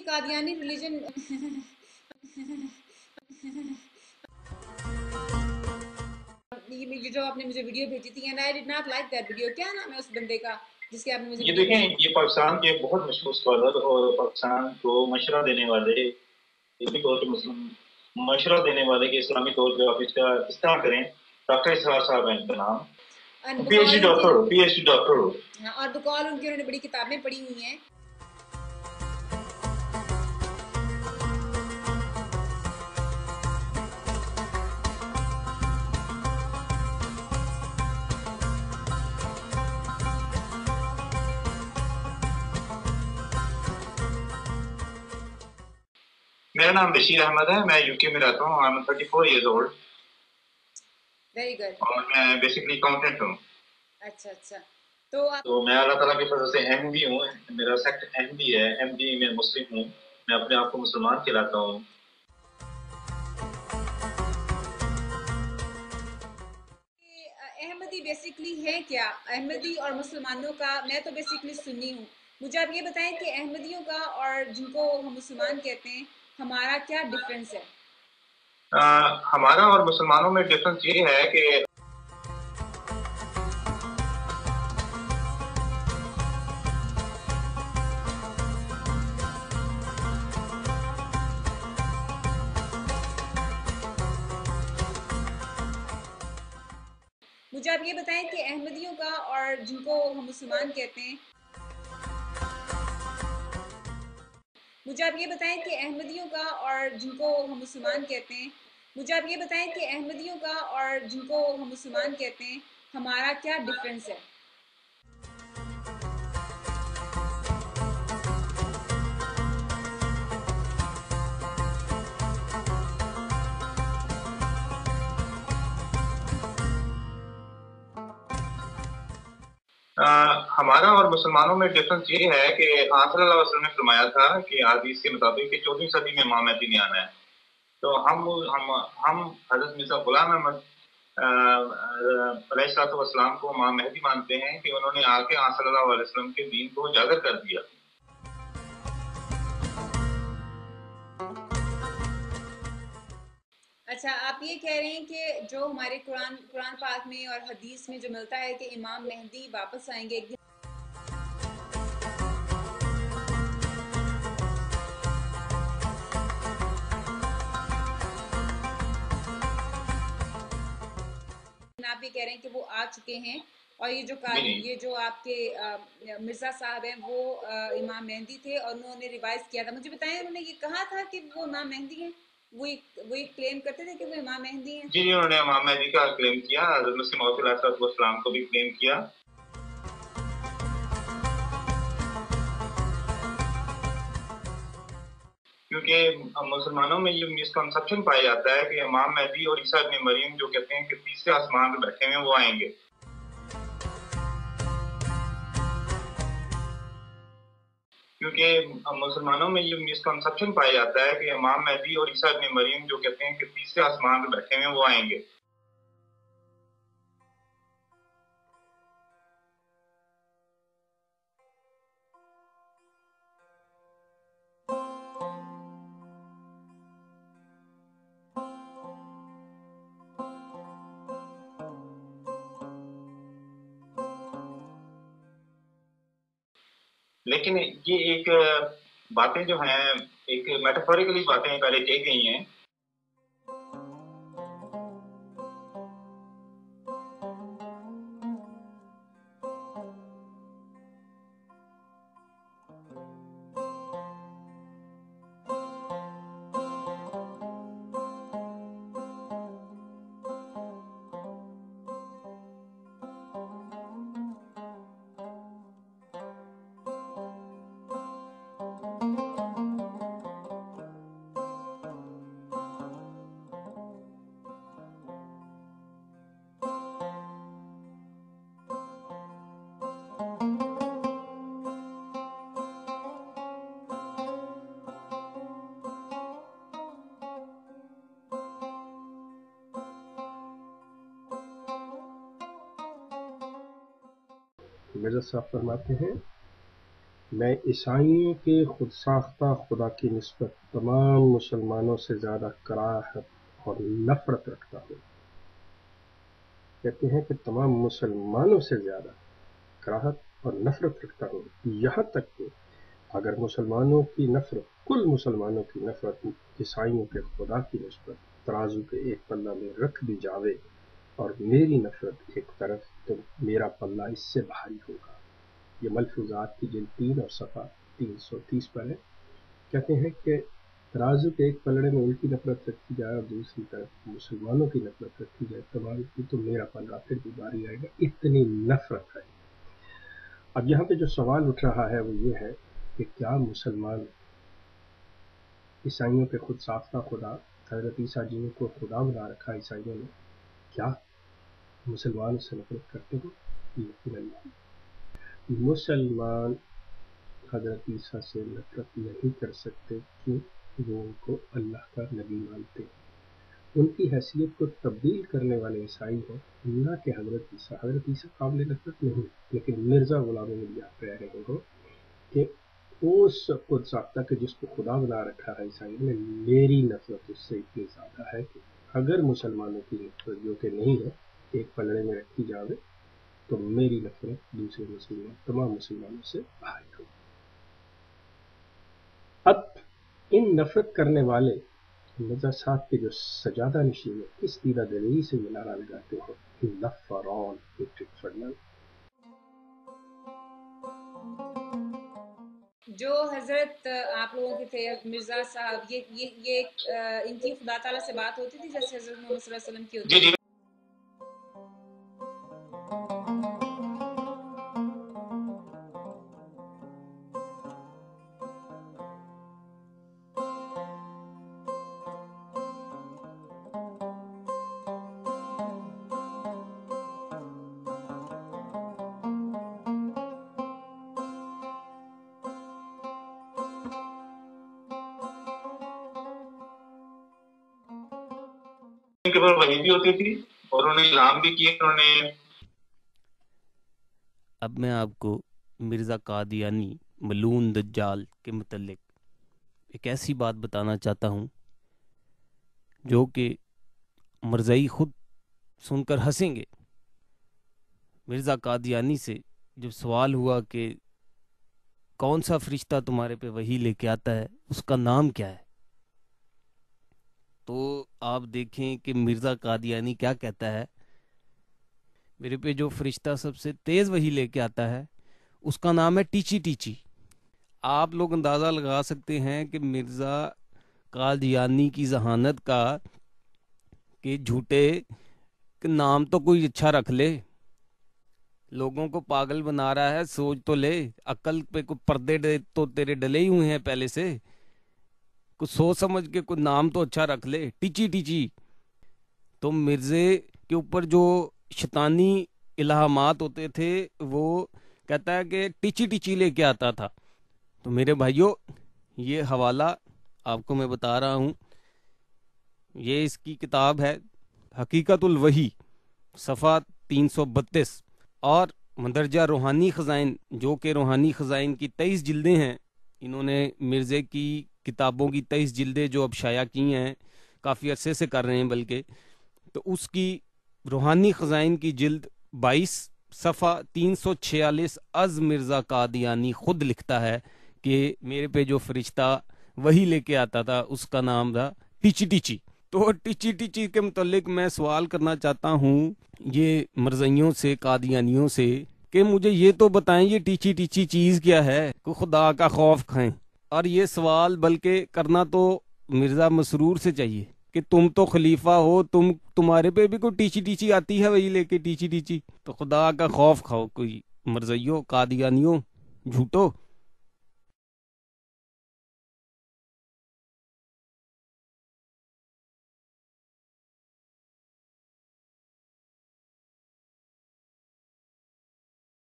یہ قادیانی ریلیجن یہ جو آپ نے مجھے ویڈیو بھیجی تھی and I did not like that video. کیا نام ہے اس بندے کا جس کے آپ نے مجھے یہ دیکھیں یہ پاکستان کے بہت مشہور اسکالر اور پاکستان کو مشورہ دینے والے اسلامی طور پہ مشورہ دینے والے کہ اسلامی طور پہ آپ اس طرح کریں. ڈاکٹر اسرار صاحب ہیں ان کا نام. پی ایچ ڈی ڈاکٹر ہو اور بقول ان کی انہوں نے بڑی کتابیں پڑھی ہوئی ہیں. میرا نام بشیر احمد ہے. میں یو کے میں رہتا ہوں. I'm 34 years old. Very good. اور میں بیسکلی اکاؤنٹنٹ ہوں. اچھا تو میں اللہ تعالیٰ کی فضل سے ایم بھی ہوں. میرا سیکٹ ایم بھی ہے. ایم بھی میں مسلم ہوں. میں اپنے آپ کو مسلمان کہلاتا ہوں. احمدی بیسکلی ہے کیا؟ احمدی اور مسلمانوں کا، میں تو بیسکلی سنی ہوں. مجھے آپ یہ بتائیں کہ احمدیوں کا اور جن کو ہم مسلمان کہتے ہیں ہمارا کیا ڈفرینس ہے؟ ہمارا اور مسلمانوں میں ڈفرینس یہ ہے کہ مجھے آپ یہ بتائیں کہ احمدیوں کا اور جن کو ہم مسلمان کہتے ہیں، مجھے آپ یہ بتائیں کہ احمدیوں کا اور جن کو ہم مسلمان کہتے ہیں، مجھے آپ یہ بتائیں کہ احمدیوں کا اور جن کو ہم مسلمان کہتے ہیں ہمارا کیا ڈفرینس ہے؟ ہمارا اور مسلمانوں میں ڈفرینس یہ ہے کہ آپ صلی اللہ علیہ وسلم نے فرمایا تھا کہ حدیث کے مطابق کہ 14ویں صدی میں امام مہدی نے آنا ہے. تو ہم حضرت مرزا غلام احمد علیہ الصلوۃ والسلام کو امام مہدی مانتے ہیں کہ انہوں نے آ کے آپ صلی اللہ علیہ وسلم کے دین کو اجاگر کر دیا. اچھا، آپ یہ کہہ رہے ہیں کہ جو ہمارے قرآن پاک میں اور حدیث میں جو ملتا ہے کہ امام مہدی واپس آئیں گے ایک دن، آپ یہ کہہ رہے ہیں کہ وہ آ چکے ہیں اور یہ جو آپ کے مرزا صاحب ہیں وہ امام مہدی تھے اور انہوں نے ریوائز کیا تھا. مجھے بتائیں انہوں نے یہ کہا تھا کہ وہ امام مہدی ہیں؟ وہ کلیم کرتے تھے کہ وہ امام مہدی ہیں؟ جی انہوں نے امام مہدی کا کلیم کیا. حضرت مسیح موعود علیہ الصلوۃ والسلام کو بھی کلیم کیا. کیونکہ مسلمانوں میں یہ مسکنسپشن پایا جاتا ہے کہ امام مہدی اور عیسیٰ ابن مریم جو کہتے ہیں کہ تیسرے آسمان پہ بیٹھے ہیں وہ آئیں گے. کیونکہ مسلمانوں میں یہ مسکنسپشن پایا جاتا ہے کہ امام مہدی اور عیسیٰ ابن مریم جو کہتے ہیں کہ تیسرے آسمان پہ بیٹھے ہیں وہ آئیں گے. لیکن یہ ایک باتیں جو ہیں ایک میٹافوریکلی باتیں پہلے کہی گئی ہیں. مرزا صاحب فرماتے ہیں میں عیسائیوں کے خود ساختہ خدا کی نسبت تمام مسلمانوں سے زیادہ کراہت اور نفرت رکھتا ہوں. کہتے ہیں کہ تمام مسلمانوں سے زیادہ کراہت اور نفرت رکھتا ہوں، یہاں تک کہ اگر مسلمانوں کی نفرت، کل مسلمانوں کی نفرت عیسائیوں کے خدا کی نسبت ترازو کے ایک پلہ میں رکھ دی جاوے اور میری نفرت ایک طرف، تو میرا پلہ اس سے بھاری ہوگا. یہ ملفوظات کی جلد 3 اور صفحہ 330 پر ہے. کہتے ہیں کہ ترازو کے ایک پلڑے میں ان کی نفرت رکھی جائے اور دوسری طرف مسلمانوں کی نفرت رکھی جائے تمام کی، تو میرا پلہ پھر بھی بھاری آئے گا. اتنی نفرت ہے. اب یہاں پہ جو سوال اٹھ رہا ہے وہ یہ ہے کہ کیا مسلمان عیسائیوں کے خود ساختہ خدا حضرت عیسیٰ جن کو خدا بنا رکھا عیسائیوں نے، کیا مسلمان اس سے نفرت کرتے ہیں؟ یقیناً نہیں. مسلمان حضرت عیسیٰ سے نفرت نہیں کر سکتے کیوں؟ وہ ان کو اللہ کا نبی مانتے ہیں. ان کی حیثیت کو تبدیل کرنے والے عیسائی ہوں، نہ کہ حضرت عیسیٰ. حضرت عیسیٰ قابل نفرت نہیں، لیکن مرزا غلام احمد یاد کہہ رہے ہو کہ اس خود ساختہ کے جس کو خدا بنا رکھا ہے عیسائیوں نے، میری نفرت اس سے اتنی زیادہ ہے کہ اگر مسلمانوں کی نفرت جو کہ نہیں ہے ایک پلڑے میں رکھی جاوے تو میری نفرت دوسرے مسلمان تمام مسلمانوں سے بھاری ہو. اب ان نفرت کرنے والے مرزا صاحب کے جو سجادہ نشین ہے کس دیدہ دلیری سے یہ نعرہ لگاتے ہیں، نفران پیٹرک فرنان. جو حضرت آپ لوگوں کے تھے مرزا صاحب، یہ ان کی خدا تعالیٰ سے بات ہوتی تھی جیسے حضرت محمد صلی اللہ علیہ وسلم کی ہوتی تھی؟ ان کے پر وحی بھی ہوتی تھی اور انہوں نے الہام بھی کیے. انہوں نے اب میں آپ کو مرزا قادیانی ملعون دجال کے متعلق ایک ایسی بات بتانا چاہتا ہوں جو کہ مرزائی خود سن کر ہنسیں گے. مرزا قادیانی سے جب سوال ہوا کہ کون سا فرشتہ تمہارے پہ وحی لے کے آتا ہے، اس کا نام کیا ہے، تو آپ دیکھیں کہ مرزا قادیانی کیا کہتا ہے. میرے پہ جو فرشتہ سب سے تیز وحی لے کے آتا ہے اس کا نام ہے ٹیچی ٹیچی. آپ لوگ اندازہ لگا سکتے ہیں کہ مرزا قادیانی کی ذہانت کا کہ جھوٹے کہ نام تو کوئی اچھا رکھ لے، لوگوں کو پاگل بنا رہا ہے، سوچ تو لے، عقل پہ کوئی پردے تو تیرے ڈلے ہی ہوئے ہیں پہلے سے، کچھ سوچ سمجھ کے کوئی نام تو اچھا رکھ لے، ٹیچی ٹیچی. تو مرزے کے اوپر جو شیطانی الہامات ہوتے تھے وہ کہتا ہے کہ ٹیچی ٹیچی لے کے آتا تھا. تو میرے بھائیوں یہ حوالہ آپ کو میں بتا رہا ہوں، یہ اس کی کتاب ہے حقیقت الوحی صفحہ 332 اور مندرجہ روحانی خزائن جو کہ روحانی خزائن کی 23 جلدیں ہیں. انہوں نے مرزے کی کتابوں کی 23 جلدیں جو اب شائع کی ہیں، کافی عرصے سے کر رہے ہیں بلکہ، تو اس کی روحانی خزائن کی جلد 22 صفحہ 346 از مرزا قادیانی خود لکھتا ہے کہ میرے پہ جو فرشتہ وہی لے کے آتا تھا اس کا نام تھا ٹیچی ٹیچی. تو ٹیچی ٹیچی کے متعلق میں سوال کرنا چاہتا ہوں یہ مرزائیوں سے، قادیانیوں سے، کہ مجھے یہ تو بتائیں یہ ٹیچی ٹیچی چیز کیا ہے کہ خدا کا خوف کھائیں. اور یہ سوال بلکہ کرنا تو مرزا مسرور سے چاہیے کہ تم تو خلیفہ ہو، تمہارے پہ بھی کوئی ٹیچی ٹیچی آتی ہے وہی لے کے ٹیچی ٹیچی. تو خدا کا خوف کھاؤ کوئی مرزائیوں، قادیانیوں، جھوٹو.